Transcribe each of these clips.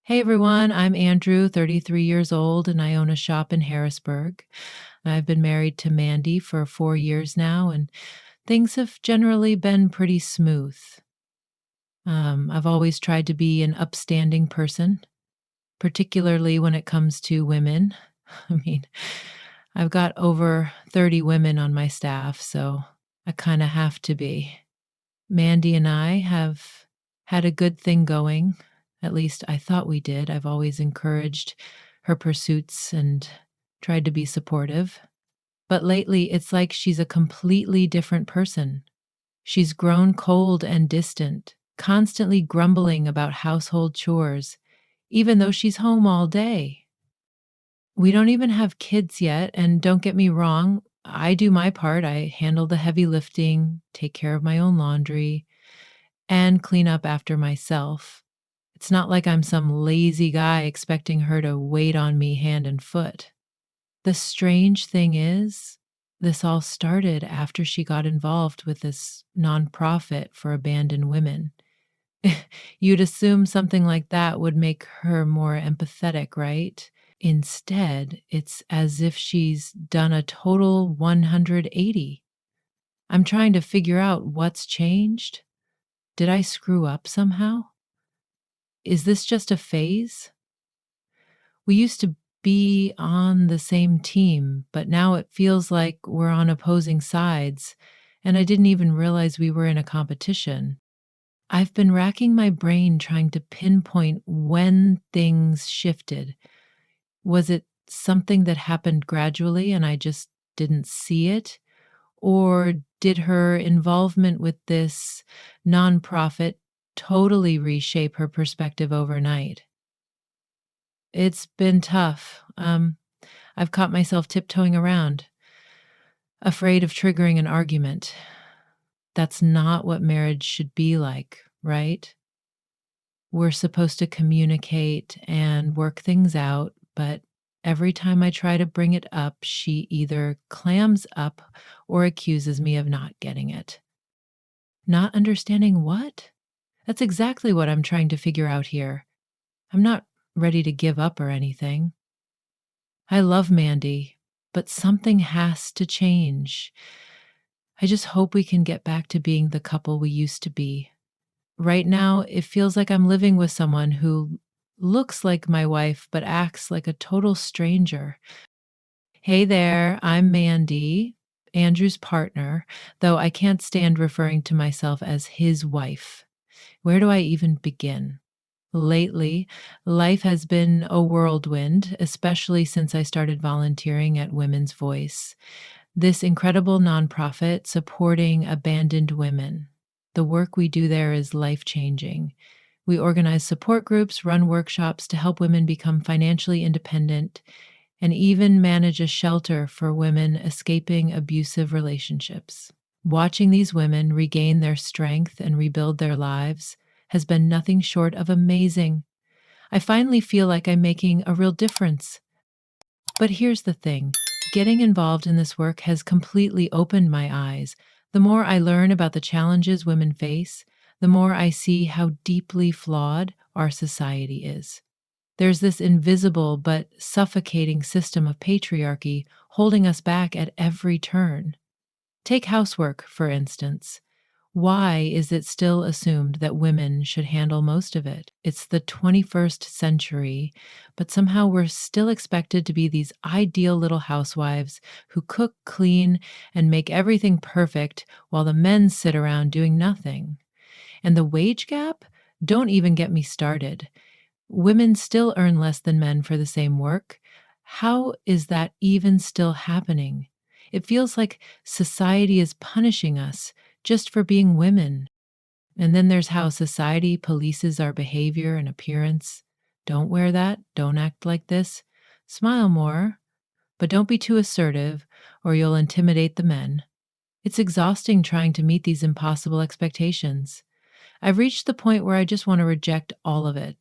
Hey everyone, I'm Andrew, 33 years old, and I own a shop in Harrisburg. I've been married to Mandy for 4 years now, and things have generally been pretty smooth. I've always tried to be an upstanding person, particularly when it comes to women. I mean, I've got over 30 women on my staff, so I kind of have to be. Mandy and I have had a good thing going. At least I thought we did. I've always encouraged her pursuits and tried to be supportive. But lately, it's like she's a completely different person. She's grown cold and distant, constantly grumbling about household chores, even though she's home all day. We don't even have kids yet, and don't get me wrong, I do my part. I handle the heavy lifting, take care of my own laundry, and clean up after myself. It's not like I'm some lazy guy expecting her to wait on me hand and foot. The strange thing is, this all started after she got involved with this nonprofit for abandoned women. You'd assume something like that would make her more empathetic, right? Instead, it's as if she's done a total 180. I'm trying to figure out what's changed. Did I screw up somehow? Is this just a phase? We used to be on the same team, but now it feels like we're on opposing sides, and I didn't even realize we were in a competition. I've been racking my brain trying to pinpoint when things shifted. Was it something that happened gradually and I just didn't see it? Or did her involvement with this nonprofit totally reshape her perspective overnight? It's been tough. I've caught myself tiptoeing around, afraid of triggering an argument. That's not what marriage should be like, right? We're supposed to communicate and work things out, but every time I try to bring it up, she either clams up or accuses me of not getting it. Not understanding what? That's exactly what I'm trying to figure out here. I'm not ready to give up or anything. I love Mandy, but something has to change. I just hope we can get back to being the couple we used to be. Right now, it feels like I'm living with someone who looks like my wife but acts like a total stranger. Hey there, I'm Mandy, Andrew's partner, though I can't stand referring to myself as his wife. Where do I even begin? Lately, life has been a whirlwind, especially since I started volunteering at Women's Voice, this incredible nonprofit supporting abandoned women. The work we do there is life changing. We organize support groups, run workshops to help women become financially independent, and even manage a shelter for women escaping abusive relationships. Watching these women regain their strength and rebuild their lives has been nothing short of amazing. I finally feel like I'm making a real difference. But here's the thing, getting involved in this work has completely opened my eyes. The more I learn about the challenges women face, the more I see how deeply flawed our society is. There's this invisible but suffocating system of patriarchy holding us back at every turn. Take housework, for instance. Why is it still assumed that women should handle most of it? It's the 21st century, but somehow we're still expected to be these ideal little housewives who cook, clean, and make everything perfect while the men sit around doing nothing. And the wage gap? Don't even get me started. Women still earn less than men for the same work. How is that even still happening? It feels like society is punishing us just for being women. And then there's how society polices our behavior and appearance. Don't wear that. Don't act like this. Smile more, but don't be too assertive or you'll intimidate the men. It's exhausting trying to meet these impossible expectations. I've reached the point where I just want to reject all of it.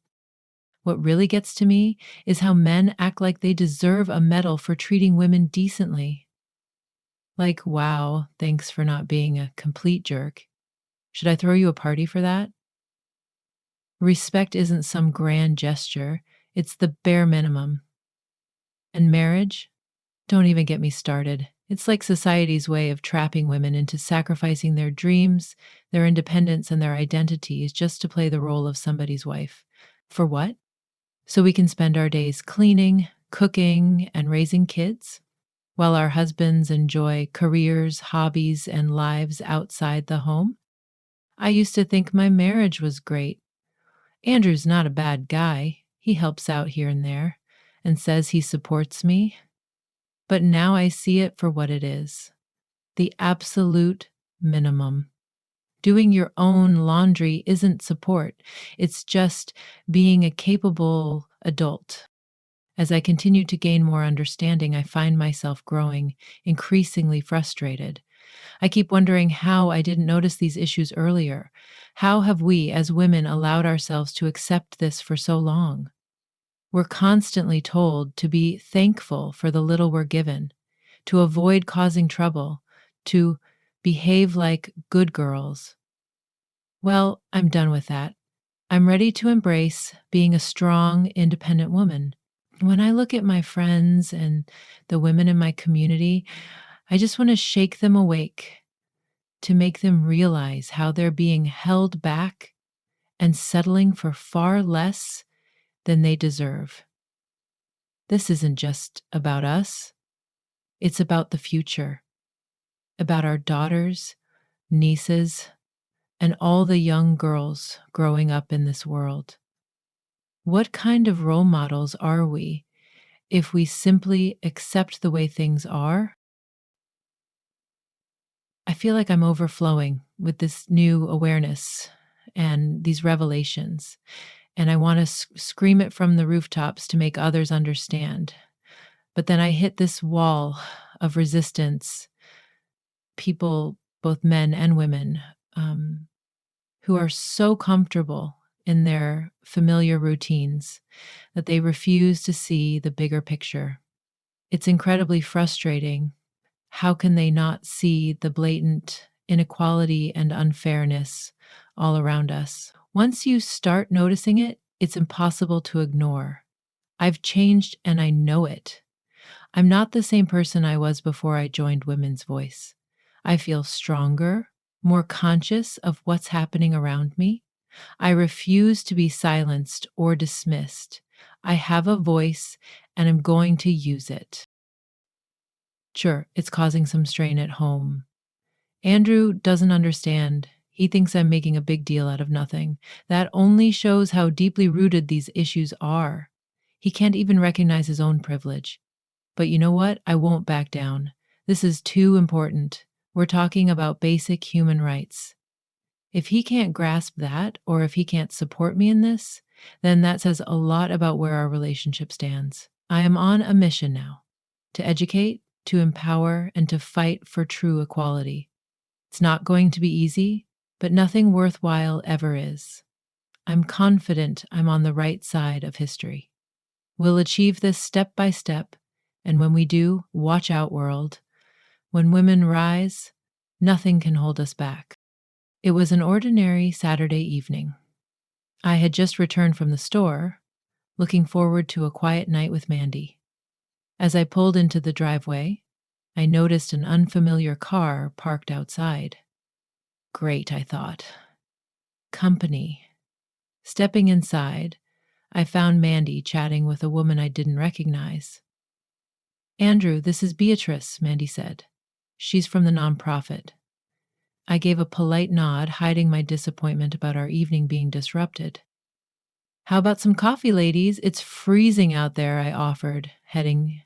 What really gets to me is how men act like they deserve a medal for treating women decently. Like, wow, thanks for not being a complete jerk. Should I throw you a party for that? Respect isn't some grand gesture, it's the bare minimum. And marriage? Don't even get me started. It's like society's way of trapping women into sacrificing their dreams, their independence, and their identities just to play the role of somebody's wife. For what? So we can spend our days cleaning, cooking, and raising kids, while our husbands enjoy careers, hobbies, and lives outside the home? I used to think my marriage was great. Andrew's not a bad guy. He helps out here and there and says he supports me. But now I see it for what it is, the absolute minimum. Doing your own laundry isn't support, it's just being a capable adult. As I continue to gain more understanding, I find myself growing increasingly frustrated. I keep wondering how I didn't notice these issues earlier. How have we, as women, allowed ourselves to accept this for so long? We're constantly told to be thankful for the little we're given, to avoid causing trouble, to behave like good girls. Well, I'm done with that. I'm ready to embrace being a strong, independent woman. When I look at my friends and the women in my community, I just want to shake them awake, to make them realize how they're being held back and settling for far less than they deserve. This isn't just about us, it's about the future, about our daughters, nieces, and all the young girls growing up in this world. What kind of role models are we if we simply accept the way things are? I feel like I'm overflowing with this new awareness and these revelations, and I want to scream it from the rooftops to make others understand. But then I hit this wall of resistance, people, both men and women, um, who are so comfortable in their familiar routines that they refuse to see the bigger picture. It's incredibly frustrating. How can they not see the blatant inequality and unfairness all around us? Once you start noticing it, it's impossible to ignore. I've changed and I know it. I'm not the same person I was before I joined Women's Voice. I feel stronger, more conscious of what's happening around me. I refuse to be silenced or dismissed. I have a voice and I'm going to use it. Sure, it's causing some strain at home. Andrew doesn't understand. He thinks I'm making a big deal out of nothing. That only shows how deeply rooted these issues are. He can't even recognize his own privilege. But you know what? I won't back down. This is too important. We're talking about basic human rights. If he can't grasp that, or if he can't support me in this, then that says a lot about where our relationship stands. I am on a mission now to educate, to empower, and to fight for true equality. It's not going to be easy, but nothing worthwhile ever is. I'm confident I'm on the right side of history. We'll achieve this step by step, and when we do, watch out, world. When women rise, nothing can hold us back. It was an ordinary Saturday evening. I had just returned from the store, looking forward to a quiet night with Mandy. As I pulled into the driveway, I noticed an unfamiliar car parked outside. Great, I thought. Company. Stepping inside, I found Mandy chatting with a woman I didn't recognize. Andrew, this is Beatrice, Mandy said. She's from the nonprofit. I gave a polite nod, hiding my disappointment about our evening being disrupted. How about some coffee, ladies? It's freezing out there, I offered, heading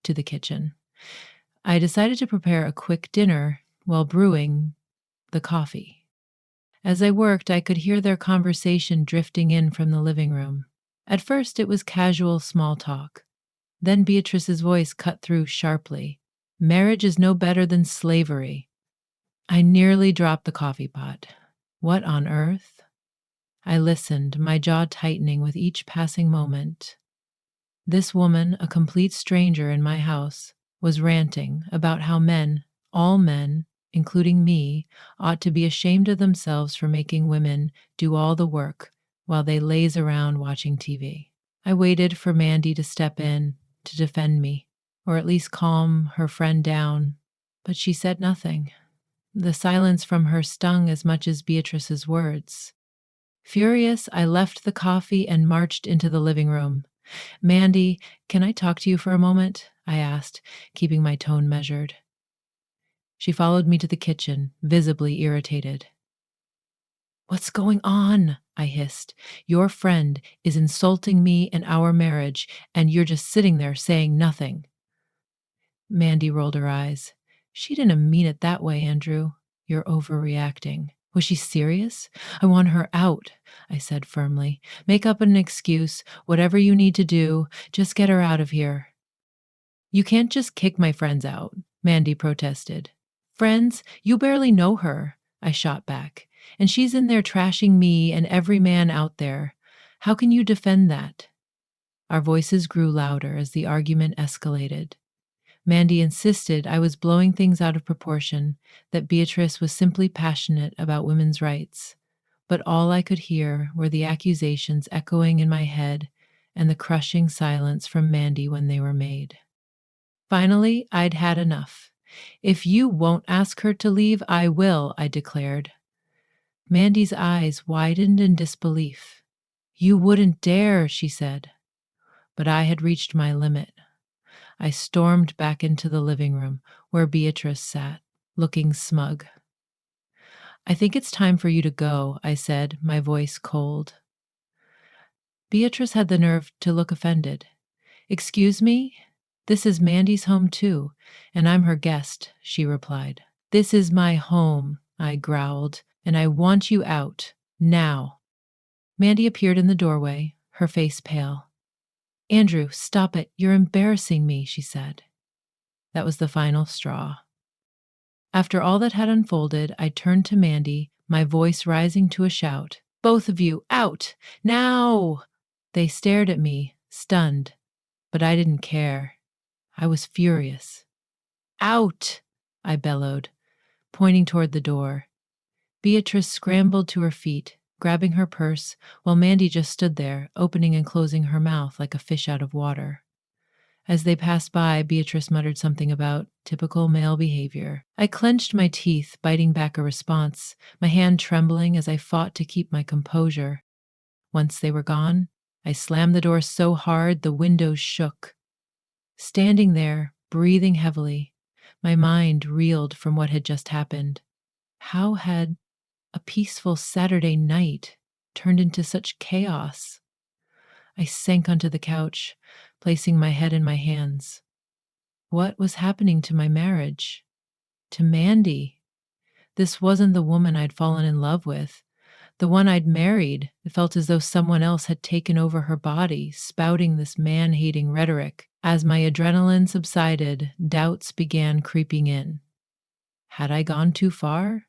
to the kitchen. I decided to prepare a quick dinner while brewing the coffee. As I worked, I could hear their conversation drifting in from the living room. At first, it was casual small talk. Then Beatrice's voice cut through sharply. Marriage is no better than slavery. I nearly dropped the coffee pot. What on earth? I listened, my jaw tightening with each passing moment. This woman, a complete stranger in my house, was ranting about how men, all men, including me, ought to be ashamed of themselves for making women do all the work, while they laze around watching TV. I waited for Mandy to step in to defend me, or at least calm her friend down, but she said nothing. The silence from her stung as much as Beatrice's words. Furious, I left the coffee and marched into the living room. Mandy, can I talk to you for a moment? I asked, keeping my tone measured. She followed me to the kitchen, visibly irritated. What's going on? I hissed. Your friend is insulting me and our marriage, and you're just sitting there saying nothing. Mandy rolled her eyes. She didn't mean it that way, Andrew. You're overreacting. Was she serious? I want her out, I said firmly. Make up an excuse, whatever you need to do, just get her out of here. You can't just kick my friends out, Mandy protested. Friends, you barely know her, I shot back. And she's in there trashing me and every man out there. How can you defend that? Our voices grew louder as the argument escalated. Mandy insisted I was blowing things out of proportion, that Beatrice was simply passionate about women's rights. But all I could hear were the accusations echoing in my head and the crushing silence from Mandy when they were made. Finally, I'd had enough. If you won't ask her to leave, I will, I declared. Mandy's eyes widened in disbelief. You wouldn't dare, she said. But I had reached my limit. I stormed back into the living room where Beatrice sat, looking smug. I think it's time for you to go, I said, my voice cold. Beatrice had the nerve to look offended. Excuse me? This is Mandy's home too, and I'm her guest, she replied. This is my home, I growled, and I want you out, now. Mandy appeared in the doorway, her face pale. Andrew, stop it, you're embarrassing me, she said. That was the final straw. After all that had unfolded, I turned to Mandy, my voice rising to a shout. Both of you, out, now! They stared at me, stunned, but I didn't care. I was furious. Out, I bellowed, pointing toward the door. Beatrice scrambled to her feet, grabbing her purse, while Mandy just stood there, opening and closing her mouth like a fish out of water. As they passed by, Beatrice muttered something about typical male behavior. I clenched my teeth, biting back a response, my hand trembling as I fought to keep my composure. Once they were gone, I slammed the door so hard the windows shook. Standing there, breathing heavily, my mind reeled from what had just happened. How had a peaceful Saturday night turned into such chaos? I sank onto the couch, placing my head in my hands. What was happening to my marriage? To Mandy? This wasn't the woman I'd fallen in love with. The one I'd married. It felt as though someone else had taken over her body, spouting this man-hating rhetoric. As my adrenaline subsided, doubts began creeping in. Had I gone too far?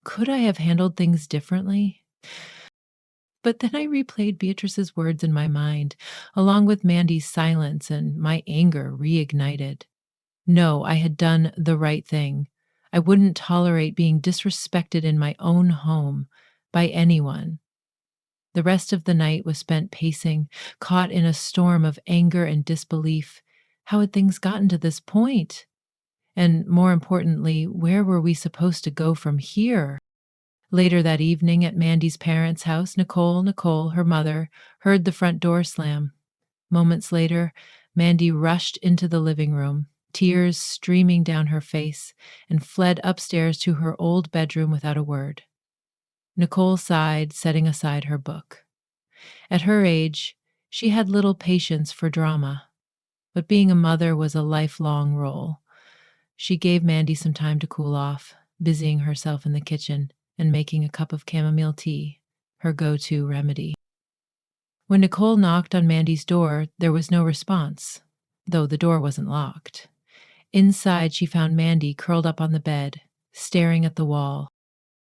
Could I have handled things differently? But then I replayed Beatrice's words in my mind, along with Mandy's silence, and my anger reignited. No, I had done the right thing. I wouldn't tolerate being disrespected in my own home by anyone. The rest of the night was spent pacing, caught in a storm of anger and disbelief. How had things gotten to this point? And more importantly, where were we supposed to go from here? Later that evening at Mandy's parents' house, Nicole, her mother, heard the front door slam. Moments later, Mandy rushed into the living room, tears streaming down her face, and fled upstairs to her old bedroom without a word. Nicole sighed, setting aside her book. At her age, she had little patience for drama, but being a mother was a lifelong role. She gave Mandy some time to cool off, busying herself in the kitchen and making a cup of chamomile tea, her go-to remedy. When Nicole knocked on Mandy's door, there was no response, though the door wasn't locked. Inside, she found Mandy curled up on the bed, staring at the wall.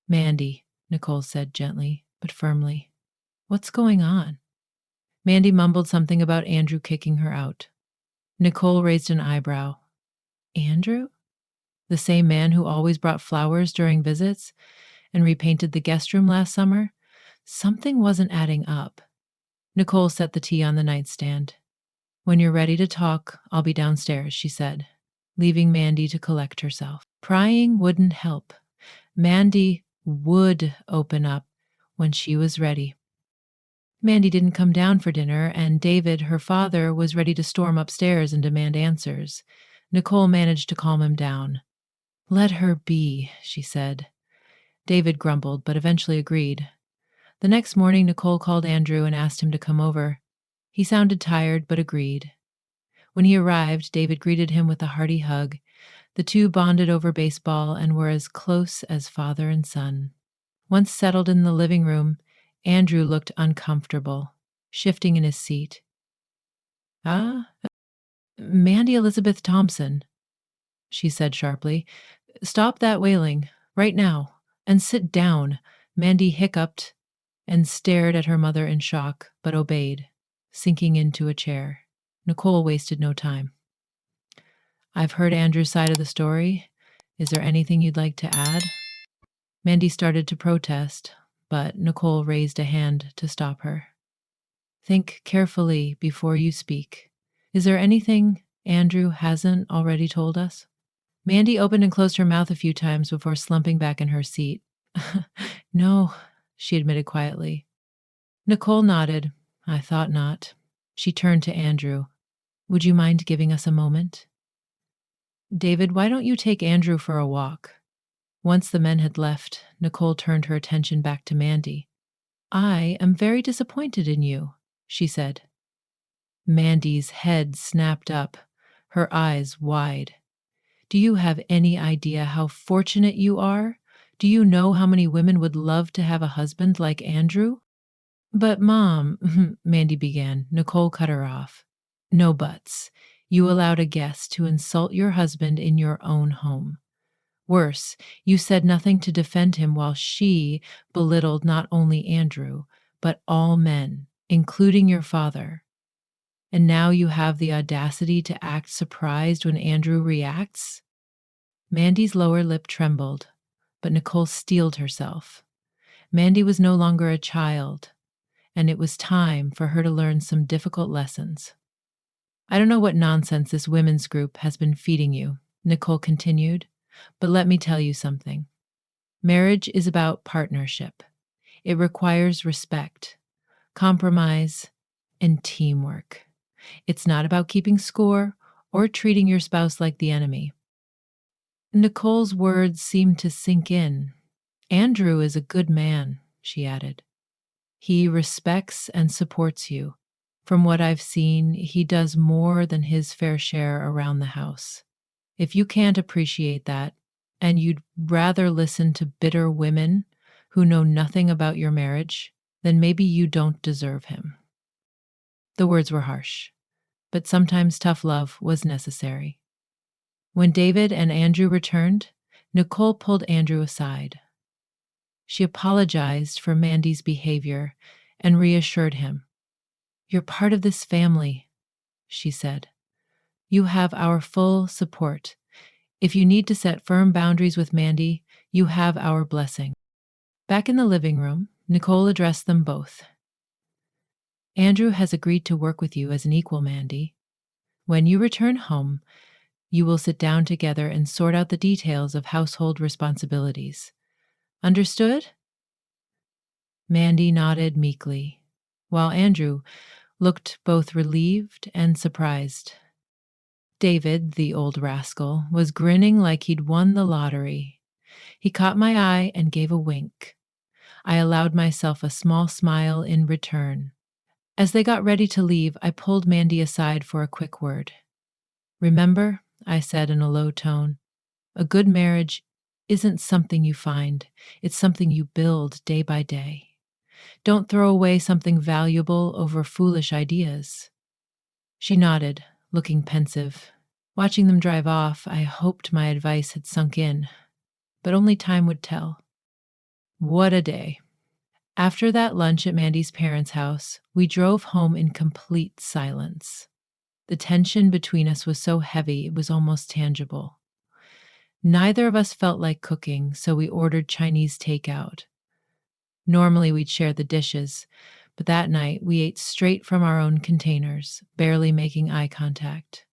Mandy, Nicole said gently, but firmly. What's going on? Mandy mumbled something about Andrew kicking her out. Nicole raised an eyebrow. Andrew? The same man who always brought flowers during visits and repainted the guest room last summer? Something wasn't adding up. Nicole set the tea on the nightstand. "When you're ready to talk, I'll be downstairs," she said, leaving Mandy to collect herself. Prying wouldn't help. Mandy would open up when she was ready. Mandy didn't come down for dinner, and David, her father, was ready to storm upstairs and demand answers. Nicole managed to calm him down. "Let her be," she said. David grumbled, but eventually agreed. The next morning, Nicole called Andrew and asked him to come over. He sounded tired, but agreed. When he arrived, David greeted him with a hearty hug. The two bonded over baseball and were as close as father and son. Once settled in the living room, Andrew looked uncomfortable, shifting in his seat. "Ah, Mandy Elizabeth Thompson," she said sharply. "Stop that wailing, right now, and sit down." Mandy hiccuped and stared at her mother in shock, but obeyed, sinking into a chair. Nicole wasted no time. "I've heard Andrew's side of the story. Is there anything you'd like to add?" Mandy started to protest, but Nicole raised a hand to stop her. "Think carefully before you speak. Is there anything Andrew hasn't already told us?" Mandy opened and closed her mouth a few times before slumping back in her seat. "No," she admitted quietly. Nicole nodded. "I thought not." She turned to Andrew. "Would you mind giving us a moment?" "David, why don't you take Andrew for a walk?" Once the men had left, Nicole turned her attention back to Mandy. "I am very disappointed in you," she said. Mandy's head snapped up, her eyes wide. "Do you have any idea how fortunate you are? Do you know how many women would love to have a husband like Andrew?" "But, Mom," Mandy began. Nicole cut her off. "No buts. You allowed a guest to insult your husband in your own home. Worse, you said nothing to defend him while she belittled not only Andrew, but all men, including your father. And now you have the audacity to act surprised when Andrew reacts?" Mandy's lower lip trembled, but Nicole steeled herself. Mandy was no longer a child, and it was time for her to learn some difficult lessons. "I don't know what nonsense this women's group has been feeding you," Nicole continued, "but let me tell you something. Marriage is about partnership. It requires respect, compromise, and teamwork. It's not about keeping score or treating your spouse like the enemy." Nicole's words seemed to sink in. "Andrew is a good man," she added. "He respects and supports you. From what I've seen, he does more than his fair share around the house. If you can't appreciate that, and you'd rather listen to bitter women who know nothing about your marriage, then maybe you don't deserve him." The words were harsh, but sometimes tough love was necessary. When David and Andrew returned, Nicole pulled Andrew aside. She apologized for Mandy's behavior and reassured him. "You're part of this family," she said. "You have our full support. If you need to set firm boundaries with Mandy, you have our blessing." Back in the living room, Nicole addressed them both. "Andrew has agreed to work with you as an equal, Mandy. When you return home, you will sit down together and sort out the details of household responsibilities. Understood?" Mandy nodded meekly, while Andrew looked both relieved and surprised. David, the old rascal, was grinning like he'd won the lottery. He caught my eye and gave a wink. I allowed myself a small smile in return. As they got ready to leave, I pulled Mandy aside for a quick word. "Remember," I said in a low tone, "a good marriage isn't something you find, it's something you build day by day. Don't throw away something valuable over foolish ideas." She nodded, looking pensive. Watching them drive off, I hoped my advice had sunk in, but only time would tell. What a day. After that lunch at Mandy's parents' house, we drove home in complete silence. The tension between us was so heavy it was almost tangible. Neither of us felt like cooking, so we ordered Chinese takeout. Normally, we'd share the dishes, but that night we ate straight from our own containers, barely making eye contact.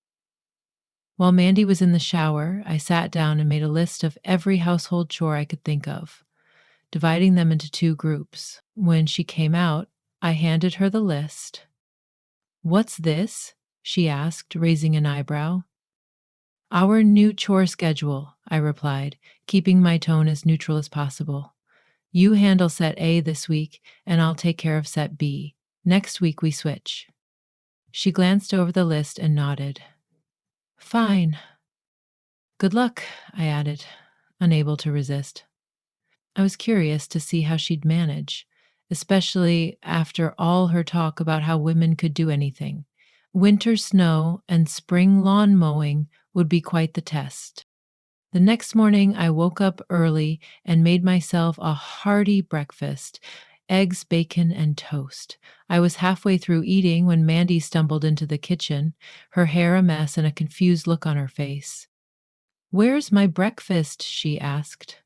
While Mandy was in the shower, I sat down and made a list of every household chore I could think of, dividing them into two groups. When she came out, I handed her the list. "What's this?" she asked, raising an eyebrow. "Our new chore schedule," I replied, keeping my tone as neutral as possible. "You handle set A this week, and I'll take care of set B. Next week we switch." She glanced over the list and nodded. "Fine. Good luck," I added, unable to resist. I was curious to see how she'd manage, especially after all her talk about how women could do anything. Winter snow and spring lawn mowing would be quite the test. The next morning, I woke up early and made myself a hearty breakfast: eggs, bacon, and toast. I was halfway through eating when Mandy stumbled into the kitchen, her hair a mess and a confused look on her face. "Where's my breakfast?" she asked.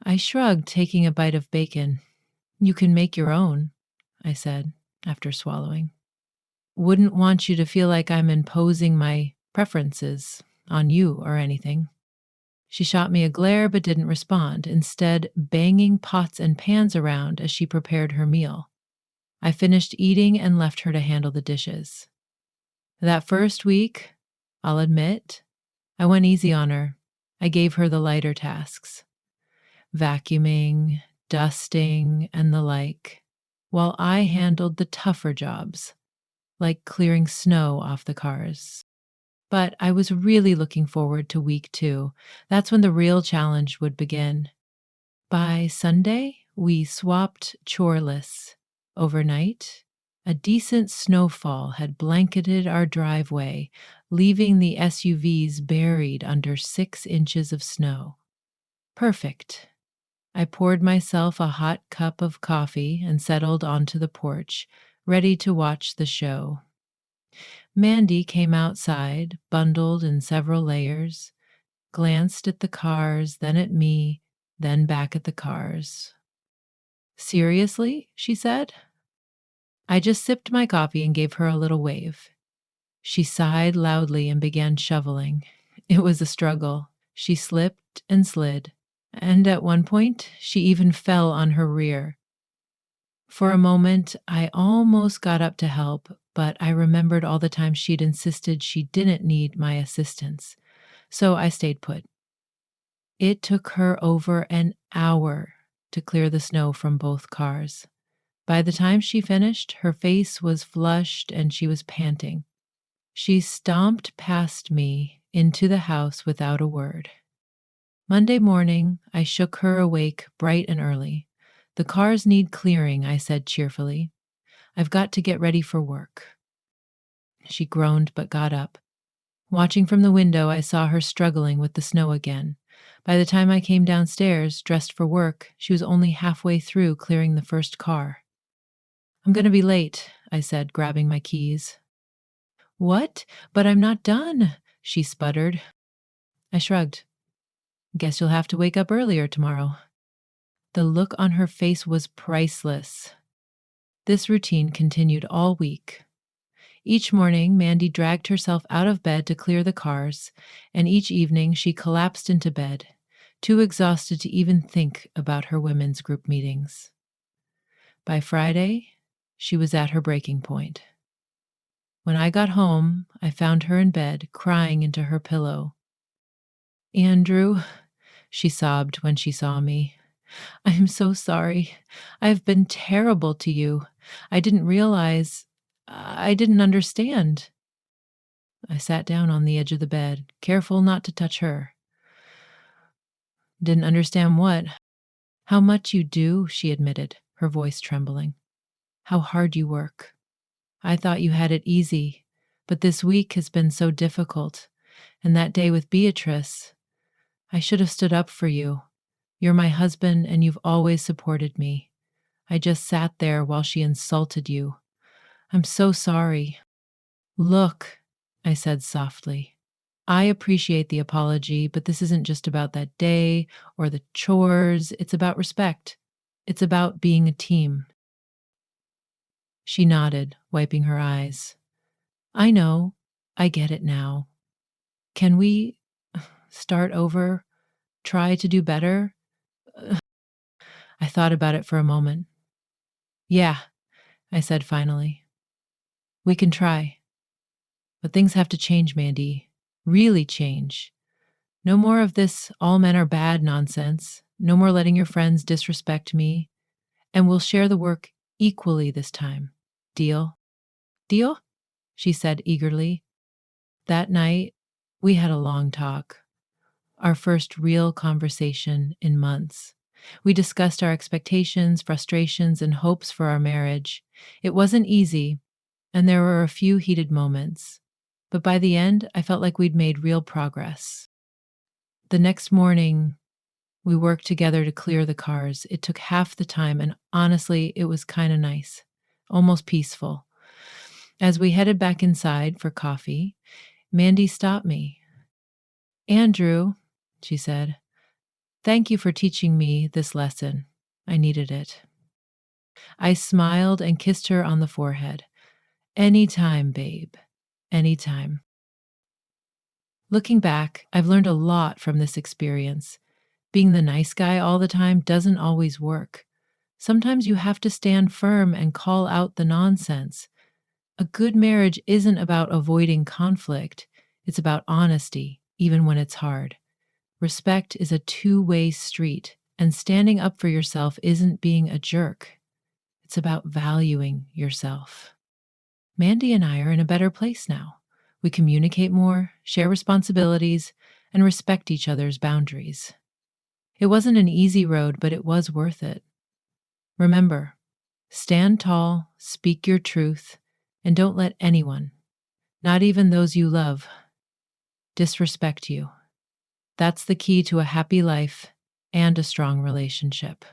I shrugged, taking a bite of bacon. "You can make your own," I said, after swallowing. "Wouldn't want you to feel like I'm imposing my preferences on you or anything." She shot me a glare but didn't respond, instead banging pots and pans around as she prepared her meal. I finished eating and left her to handle the dishes. That first week, I'll admit, I went easy on her. I gave her the lighter tasks: vacuuming, dusting, and the like, while I handled the tougher jobs, like clearing snow off the cars. But I was really looking forward to week 2. That's when the real challenge would begin. By Sunday, we swapped chore lists. Overnight, a decent snowfall had blanketed our driveway, leaving the SUVs buried under 6 inches of snow. Perfect. I poured myself a hot cup of coffee and settled onto the porch, ready to watch the show. Mandy came outside, bundled in several layers, glanced at the cars, then at me, then back at the cars. "Seriously?" she said. I just sipped my coffee and gave her a little wave. She sighed loudly and began shoveling. It was a struggle. She slipped and slid, and at one point, she even fell on her rear. For a moment, I almost got up to help, but I remembered all the times she'd insisted she didn't need my assistance, so I stayed put. It took her over an hour to clear the snow from both cars. By the time she finished, her face was flushed and she was panting. She stomped past me into the house without a word. Monday morning, I shook her awake bright and early. "The cars need clearing," I said cheerfully. "I've got to get ready for work." She groaned but got up. Watching from the window, I saw her struggling with the snow again. By the time I came downstairs, dressed for work, she was only halfway through clearing the first car. "I'm going to be late," I said, grabbing my keys. "What? But I'm not done," she sputtered. I shrugged. "Guess you'll have to wake up earlier tomorrow." The look on her face was priceless. This routine continued all week. Each morning, Mandy dragged herself out of bed to clear the cars, and each evening she collapsed into bed, too exhausted to even think about her women's group meetings. By Friday, she was at her breaking point. When I got home, I found her in bed, crying into her pillow. "Andrew," she sobbed when she saw me, "I am so sorry. I have been terrible to you. I didn't realize. I didn't understand." I sat down on the edge of the bed, careful not to touch her. "Didn't understand what?" "How much you do," she admitted, her voice trembling. "How hard you work. I thought you had it easy, but this week has been so difficult. And that day with Beatrice, I should have stood up for you. You're my husband and you've always supported me. I just sat there while she insulted you. I'm so sorry." "Look," I said softly, "I appreciate the apology, but this isn't just about that day or the chores. It's about respect. It's about being a team. She nodded, wiping her eyes. I know. I get it now. Can we start over? Try to do better? I thought about it for a moment. Yeah, I said finally. We can try. But things have to change, Mandy. Really change. No more of this all men are bad nonsense. No more letting your friends disrespect me. And we'll share the work equally this time. Deal? Deal? She said eagerly. That night, we had a long talk, our first real conversation in months. We discussed our expectations, frustrations, and hopes for our marriage. It wasn't easy, and there were a few heated moments. But by the end, I felt like we'd made real progress. The next morning, we worked together to clear the cars. It took half the time, and honestly, it was kind of nice, almost peaceful. As we headed back inside for coffee, Mandy stopped me. Andrew, she said, thank you for teaching me this lesson. I needed it. I smiled and kissed her on the forehead. Anytime, babe. Anytime. Looking back, I've learned a lot from this experience. Being the nice guy all the time doesn't always work. Sometimes you have to stand firm and call out the nonsense. A good marriage isn't about avoiding conflict, it's about honesty, even when it's hard. Respect is a two-way street, and standing up for yourself isn't being a jerk. It's about valuing yourself. Mandy and I are in a better place now. We communicate more, share responsibilities, and respect each other's boundaries. It wasn't an easy road, but it was worth it. Remember, stand tall, speak your truth, and don't let anyone, not even those you love, disrespect you. That's the key to a happy life and a strong relationship.